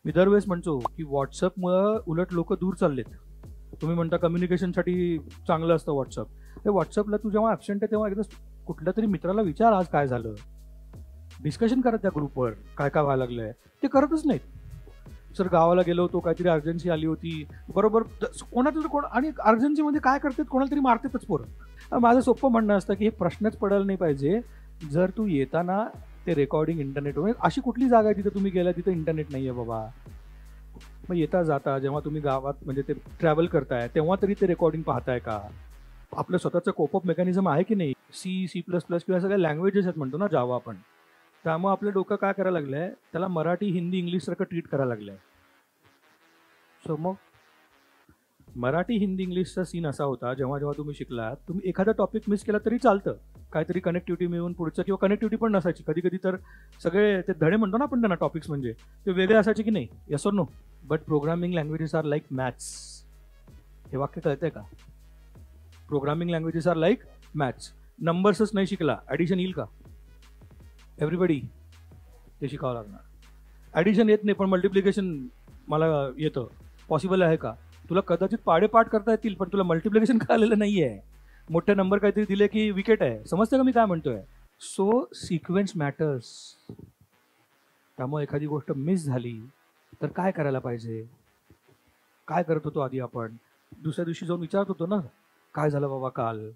मी दरवेळेस म्हणतो की व्हॉट्सअपमुळं उलट लोक दूर चाललेत. तुम्ही म्हणता कम्युनिकेशनसाठी चांगलं असतं व्हॉट्सअप. हे व्हॉट्सअपला तू जेव्हा ॲबसेंट आहे तेव्हा एकदा कुठल्या तरी मित्राला विचार आज काय झालं, डिस्कशन करा त्या ग्रुपवर काय काय व्हायला लागलंय. ते करतच नाहीत. सर गावाला गेलो होतो, काहीतरी अर्जन्सी आली होती, बरोबर कोणाचं कोण आणि अर्जन्सीमध्ये काय करतात, कोणाला तरी मारतातच पोरं. माझं सोपं म्हणणं असतं की हे प्रश्नच पडायला नाही पाहिजे. जर तू येताना ते रेकॉर्डिंग इंटरनेटवर, अशी कुठली जागा आहे तिथे तुम्ही गेला तिथे इंटरनेट नाही आहे बाबा, मग येता जाता जेव्हा तुम्ही गावात म्हणजे ते ट्रॅव्हल करताय तेव्हा तरी ते रेकॉर्डिंग पाहताय का? आपलं स्वतःचं कोपअप मेकॅनिझम आहे की नाही? C++ किंवा सगळ्या लँग्वेजेस आहेत म्हणतो ना, जावा आपण. त्यामुळे आपलं डोकं काय करायला लागलंय, त्याला मराठी हिंदी इंग्लिश सारखं ट्रीट करायला लागलंय. सो मग मराठी हिंदी इंग्लिशचा सीन असा होता, जेव्हा जेव्हा तुम्ही शिकलात, तुम्ही एखादा टॉपिक मिस केला तरी चालतं, काहीतरी कनेक्टिव्हिटी मिळून पुढचं, किंवा कनेक्टिव्हिटी पण नसायची कधी कधी. तर सगळे ते धडे म्हणतो ना आपण त्यांना, टॉपिक्स म्हणजे ते वेगळे असायचे की नाही, yes or no? But programming languages are like maths. हे वाक्य कळतंय का? Programming languages are like maths. नंबर्सच नाही शिकला, ॲडिशन येईल का? एव्हरीबडी ते शिकावं लागणार. ॲडिशन येत नाही पण मल्टिप्लिकेशन मला येतं, पॉसिबल आहे का? तुला कदाचित पाडेपाठ करता येतील पण तुला मल्टिप्लिकेशन कळलेलं नाही आहे. मोठे नंबर काहीतरी दिले की विकेट आहे. समजतं का मी काय म्हणतोय? So sequence matters. त्यामुळे एखादी गोष्ट मिस झाली तर काय करायला पाहिजे? काय करत होतो आधी आपण? दुसऱ्या दिवशी जाऊन विचारत होतो ना, काय झालं बाबा काल?